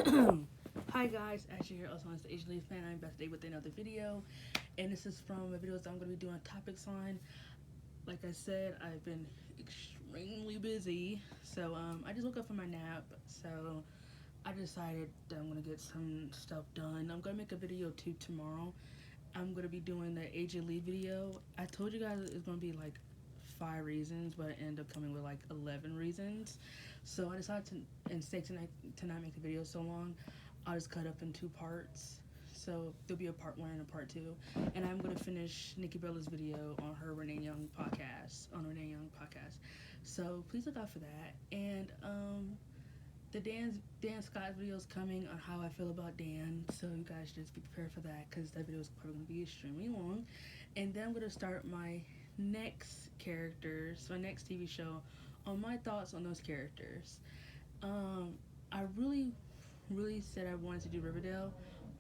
Hi guys, Ashley here, also known as the Asian Leaf fan. I'm back today with another video, and this is from a video that I'm going to be doing topics on. Like I said, I've been extremely busy, so I just woke up from my nap, so I decided that I'm going to get some stuff done. I'm going to make a video too tomorrow. I'm going to be doing the AJ Lee video. I told you guys it's going to be like 5 reasons, but it ended up coming with like 11 reasons. So I decided to, and sake to not make the video so long, I'll just cut up in 2 parts. So there'll be a part 1 and a part 2. And I'm going to finish Nikki Bella's video on her Renee Young podcast, on Renee Young podcast. So please look out for that. And the Dan Scott video is coming on how I feel about Dan, so you guys just be prepared for that because that video is probably going to be extremely long. And then I'm going to start my next characters, my next TV show, on my thoughts on those characters. I really said I wanted to do Riverdale,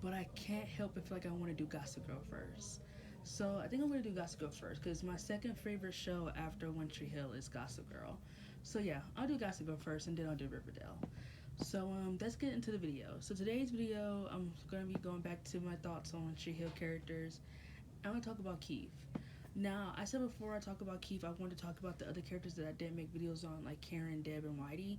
but I can't help but feel like I want to do Gossip Girl first. So I think I'm going to do Gossip Girl first because my second favorite show after One Tree Hill is Gossip Girl. So yeah, I'll do Gossip Girl first and then I'll do Riverdale. So let's get into the video. So today's video, I'm gonna be going back to my thoughts on She Hill characters. I'm gonna talk about Keith. Now, I said before I talk about Keith, I wanted to talk about the other characters that I didn't make videos on, like Karen, Deb, and Whitey.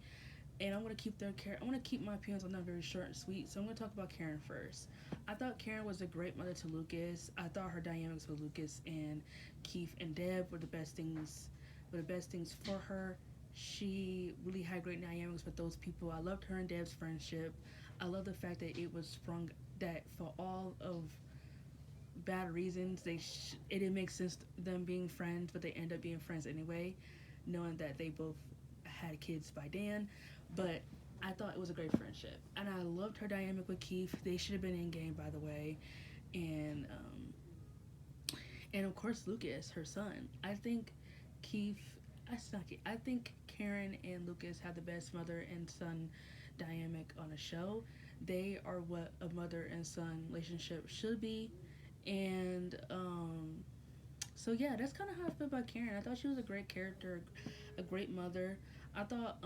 And I'm gonna keep I want to keep my opinions on them very short and sweet. So I'm gonna talk about Karen first. I thought Karen was a great mother to Lucas. I thought her dynamics with Lucas and Keith and Deb were the best things for her. She really had great dynamics with those people. I loved her and Deb's friendship. I love the fact that it was sprung that for all of bad reasons it didn't make sense them being friends, but they end up being friends anyway, knowing that they both had kids by Dan. But I thought it was a great friendship, and I loved her dynamic with Keith. They should have been in game, by the way, and of course Lucas, her son. I think Keith, I think Karen and Lucas have the best mother and son dynamic on a show. They are what a mother and son relationship should be, and so yeah, that's kind of how I feel about Karen. I thought she was a great character, a great mother. I thought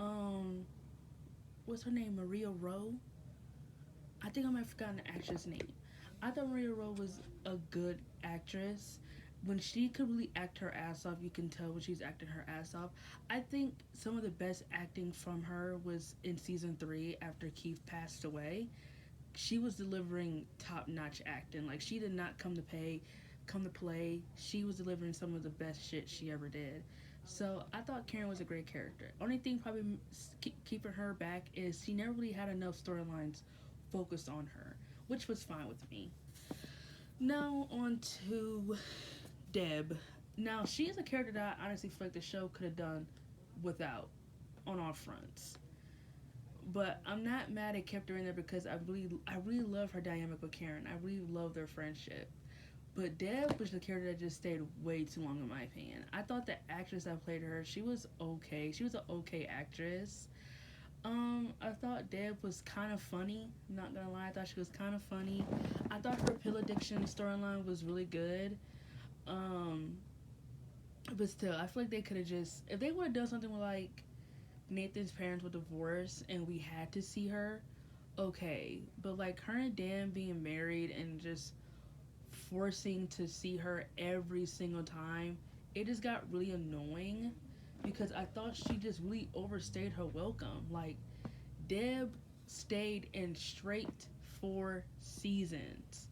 what's her name, Maria Rowe. I think I might have forgotten the actress name. I thought Maria Rowe was a good actress. When she could really act her ass off, you can tell when she's acting her ass off. I think some of the best acting from her was in season 3 after Keith passed away. She was delivering top notch acting. Like she did not come to play. She was delivering some of the best shit she ever did. So I thought Karen was a great character. Only thing probably keeping her back is she never really had enough storylines focused on her, which was fine with me. Now on to Deb. Now she is a character that I honestly feel like the show could have done without on all fronts. But I'm not mad it kept her in there because I really love her dynamic with Karen. I really love their friendship. But Deb was the character that just stayed way too long in my opinion. I thought the actress that played her, she was okay. She was an okay actress. I thought Deb was kind of funny. I'm not gonna lie, I thought she was kind of funny. I thought her pill addiction storyline was really good. Um, but still, I feel like they could have just, if they would have done something with like Nathan's parents were divorced and we had to see her, okay. But like her and Dan being married and just forcing to see her every single time, it just got really annoying because I thought she just really overstayed her welcome. Like Deb stayed in straight 4 seasons.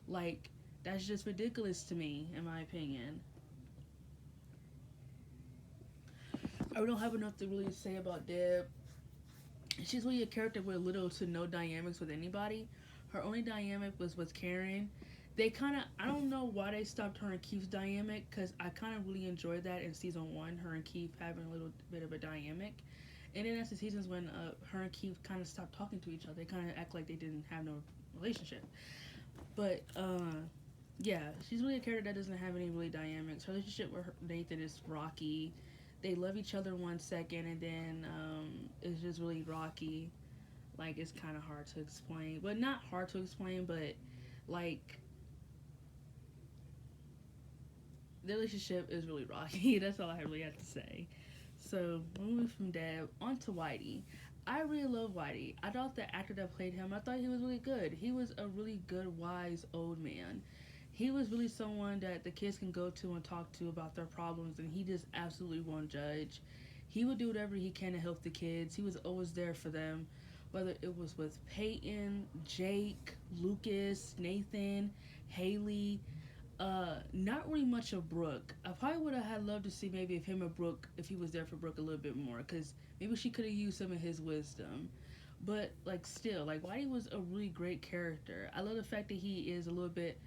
Like that's just ridiculous to me, in my opinion. I don't have enough to really say about Deb. She's really a character with little to no dynamics with anybody. Her only dynamic was with Karen. They kind of, I don't know why they stopped her and Keith's dynamic because I kind of really enjoyed that in season 1, her and Keith having a little bit of a dynamic. And then as the seasons when her and Keith kind of stopped talking to each other, they kind of act like they didn't have no relationship. But yeah, she's really a character that doesn't have any really dynamics. Her relationship with Nathan is rocky. They love each other 1 second, and then it's just really rocky. Like it's kind of hard to explain, but not hard to explain, but like the relationship is really rocky. That's all I really have to say. So moving from Deb on to Whitey. I really love Whitey. I thought the actor that played him, I thought he was really good. He was a really good, wise old man. He was really someone that the kids can go to and talk to about their problems, and he just absolutely won't judge. He would do whatever he can to help the kids. He was always there for them, whether it was with Peyton, Jake, Lucas, Nathan, Haley. Not really much of Brooke. I probably would have had loved to see maybe if him or Brooke, if he was there for Brooke a little bit more, because maybe she could have used some of his wisdom. But like still, like Whitey was a really great character. I love the fact that he is a little bit,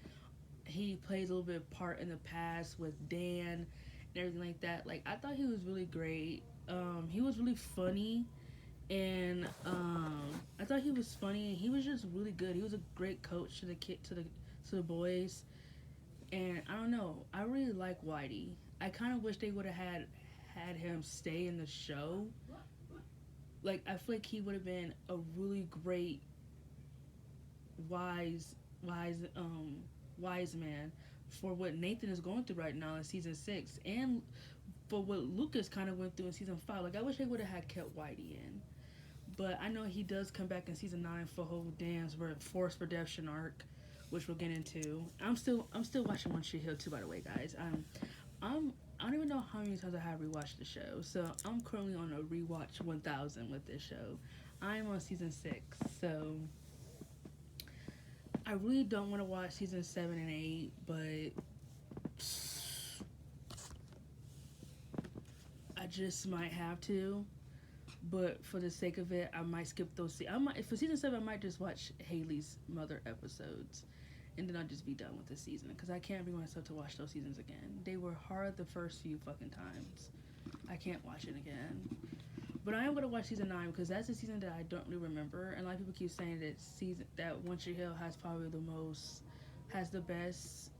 he plays a little bit part in the past with Dan and everything like that. Like I thought he was really great. He was really funny, and I thought he was funny. He was just really good. He was a great coach to the kid, to the boys. And I don't know, I really like Whitey. I kind of wish they would have had him stay in the show. Like I feel like he would have been a really great wise wise wise man for what Nathan is going through right now in season 6, and for what Lucas kind of went through in season 5. Like I wish they would have had kept Whitey in. But I know he does come back in season 9 for whole Dan's Forced Redemption arc, which we'll get into. I'm still watching One Tree Hill too, by the way, guys. I don't even know how many times I have rewatched the show. So I'm currently on a rewatch 1000 with this show. I'm on season 6, so I really don't want to watch season 7 and 8, but I just might have to. But for the sake of it, I might skip those. I might for season 7. I might just watch Haley's mother episodes, and then I'll just be done with the season because I can't bring myself to watch those seasons again. They were hard the first few fucking times. I can't watch it again. But I am gonna watch season 9 because that's a season that I don't really remember, and a lot of people keep saying that One Tree Hill has probably has the best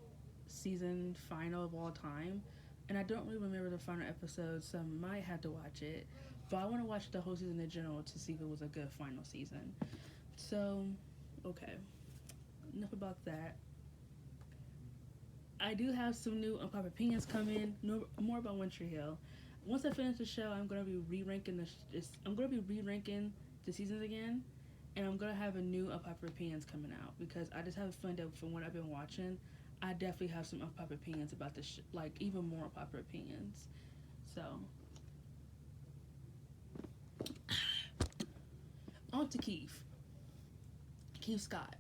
season final of all time, and I don't really remember the final episode, so I might have to watch it. But I want to watch the whole season in general to see if it was a good final season. So, okay, enough about that. I do have some new unpopular opinions coming. No, more about One Tree Hill. Once I finish the show, I'm gonna be re-ranking I'm gonna be re-ranking the seasons again, and I'm gonna have a new unpopular opinions coming out because I just have a fun that from what I've been watching, I definitely have some unpopular opinions about this, like even more unpopular opinions. So, on to Keith. Keith Scott.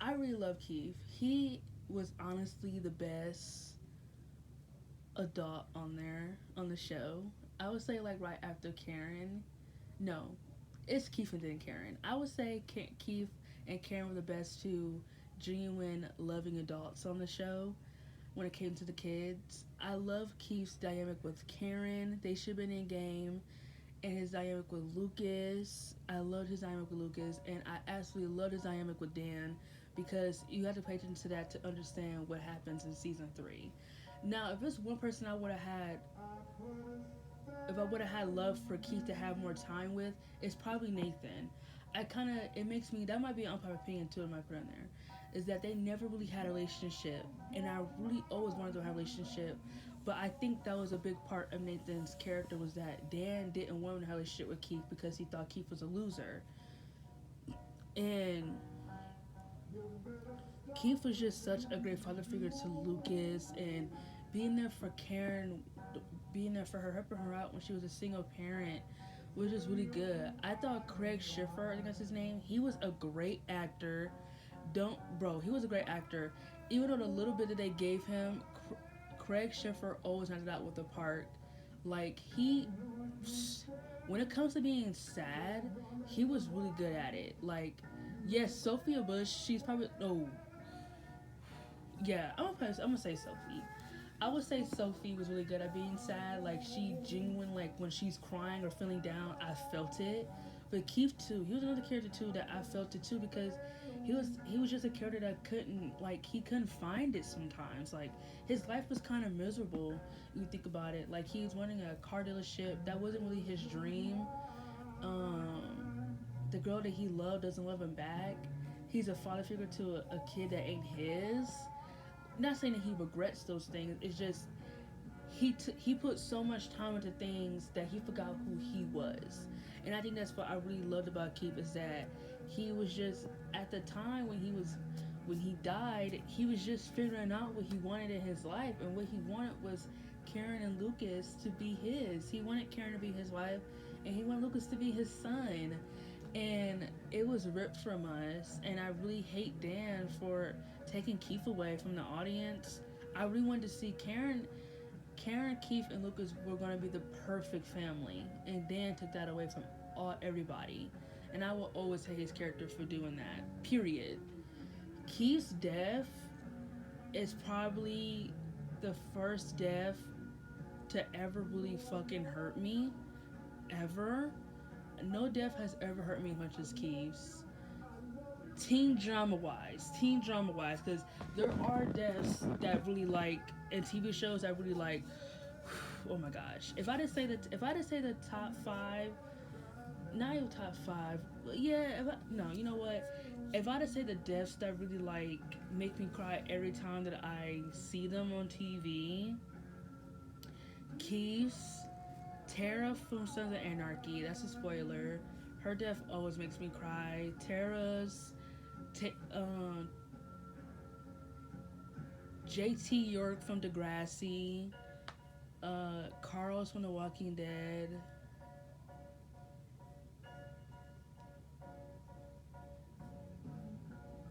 I really love Keith. He was honestly the best adult on there on the show. I would say like right after Karen. No, it's Keith and then Karen. I would say Keith and Karen were the best two genuine loving adults on the show when it came to the kids. I love Keith's dynamic with Karen. They should have been in game. And his dynamic with Lucas. I loved his dynamic with Lucas. And I absolutely loved his dynamic with Dan because you have to pay attention to that to understand what happens in season 3. Now, if there's one person if I would have had love for Keith to have more time with, it's probably Nathan. It makes me, that might be an unpopular opinion too, I might put in there, is that they never really had a relationship. And I really always wanted to have a relationship. But I think that was a big part of Nathan's character was that Dan didn't want to have a relationship with Keith because he thought Keith was a loser. And Keith was just such a great father figure to Lucas and being there for Karen, being there for her, helping her out when she was a single parent was just really good. I thought Craig Schiffer, I think that's his name, he was a great actor. He was a great actor. Even though the little bit that they gave him, Craig Schiffer always knocked it out with the part. Like, when it comes to being sad, he was really good at it. Like, yes, Sophia Bush, she's probably, yeah, I'm gonna say Sophie. I would say Sophie was really good at being sad. Like, she genuine, like, when she's crying or feeling down, I felt it. But Keith, too, he was another character, too, that I felt it, too, because he was just a character that he couldn't find it sometimes. Like, his life was kind of miserable, if you think about it. Like, he was running a car dealership. That wasn't really his dream. The girl that he loved doesn't love him back. He's a father figure to a kid that ain't his. Not saying that he regrets those things. It's just he put so much time into things that he forgot who he was. And I think that's what I really loved about Keith, is that he was just, at the time when he died, he was just figuring out what he wanted in his life, and what he wanted was Karen and Lucas to be his. He wanted Karen to be his wife, and he wanted Lucas to be his son. And it was ripped from us, and I really hate Dan for taking Keith away from the audience. I really wanted to see Karen, Keith, and Lucas were going to be the perfect family, and Dan took that away from everybody. And I will always hate his character for doing that. Period. Keith's death is probably the first death to ever really fucking hurt me. Ever. No death has ever hurt me as much as Keith's. Teen drama wise, because there are deaths that really like, and TV shows that really like. Oh my gosh! If I just say the top five, not even top five, yeah. No, you know what? If I just say the deaths that really like make me cry every time that I see them on TV, Keith's, Tara from Sons of Anarchy. That's a spoiler. Her death always makes me cry. Tara's. JT York from Degrassi, Carlos from The Walking Dead.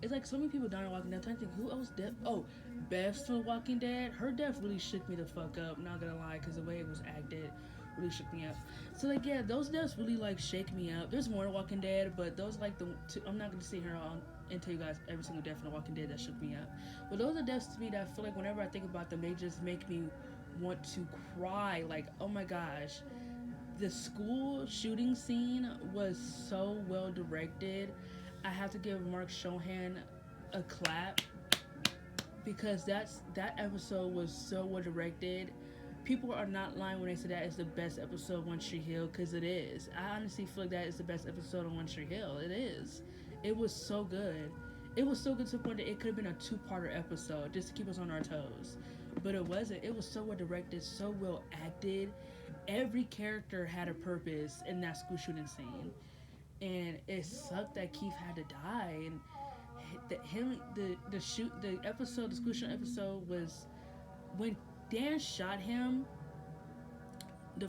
It's like so many people dying in Walking Dead. I'm trying to think who else dead. Oh, Beth from The Walking Dead. Her death really shook me the fuck up. Not gonna lie, because the way it was acted really shook me up. So like, yeah, those deaths really like shake me up. There's more to Walking Dead, but those like the two, I'm not gonna sit here and tell you guys every single death in The Walking Dead that shook me up. But those are deaths to me that I feel like whenever I think about them, they just make me want to cry. Like, oh my gosh, the school shooting scene was so well directed. I have to give Mark Shohan a clap, because that episode was so well directed. People are not lying when they say that is the best episode of One Tree Hill, because it is. I honestly feel like that is the best episode of One Tree Hill. It is. It was so good. It was so good to the point that it could have been a two-parter episode just to keep us on our toes. But it wasn't. It was so well directed, so well acted. Every character had a purpose in that school shooting scene. And it sucked that Keith had to die. And the school shooting episode was when Dan shot him. I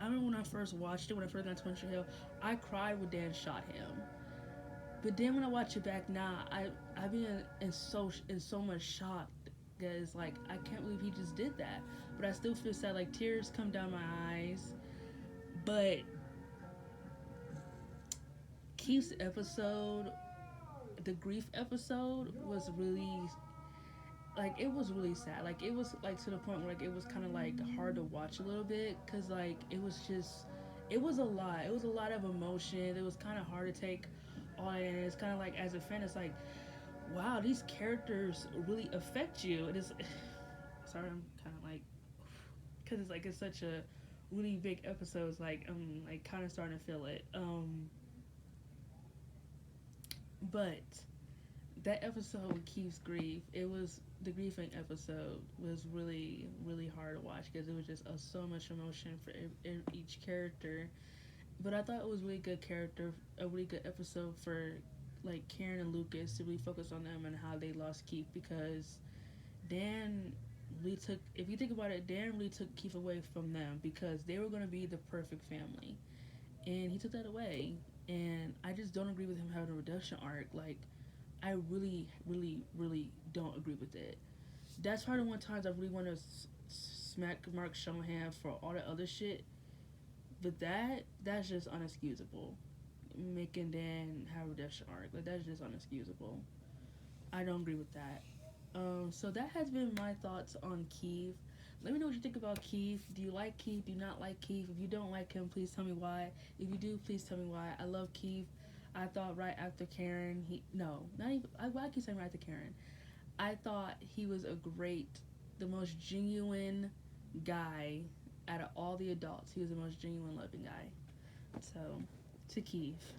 remember when I first watched it, when I first got to One Tree Hill, I cried when Dan shot him. But then when I watch it back now, I've been in so much shock, because like I can't believe he just did that. But I still feel sad, like tears come down my eyes. But Keith's episode, the grief episode, was really like, it was really sad. Like, it was like to the point where like it was kind of like hard to watch a little bit, because like it was a lot. It was a lot of emotion. It was kind of hard to take all in. And it's kind of like, as a fan, it's like, wow, these characters really affect you. It is. Sorry, I'm kind of like, because it's like it's such a really big episode. It's like I'm like kind of starting to feel it. But that episode with Keith's grief, the grieving episode was really, really hard to watch, because it was just so much emotion for each character. But I thought it was a really good episode for like Karen and Lucas, to really focus on them and how they lost Keith, because Dan really took, if you think about it, Dan really took Keith away from them, because they were going to be the perfect family, and he took that away. And I just don't agree with him having a redemption arc. Like, I really, really, really don't agree with it. That's probably one time I really want to smack Mark Shohan for all the other shit. But that's just unexcusable. Making Dan have a redemption arc, like, that's just unexcusable. I don't agree with that. So that has been my thoughts on Keith. Let me know what you think about Keith. Do you like Keith? Do you not like Keith? If you don't like him, please tell me why. If you do, please tell me why. I love Keith. I thought right after Karen, why keep saying right after Karen? I thought he was the most genuine guy out of all the adults. He was the most genuine, loving guy. So, to Keith.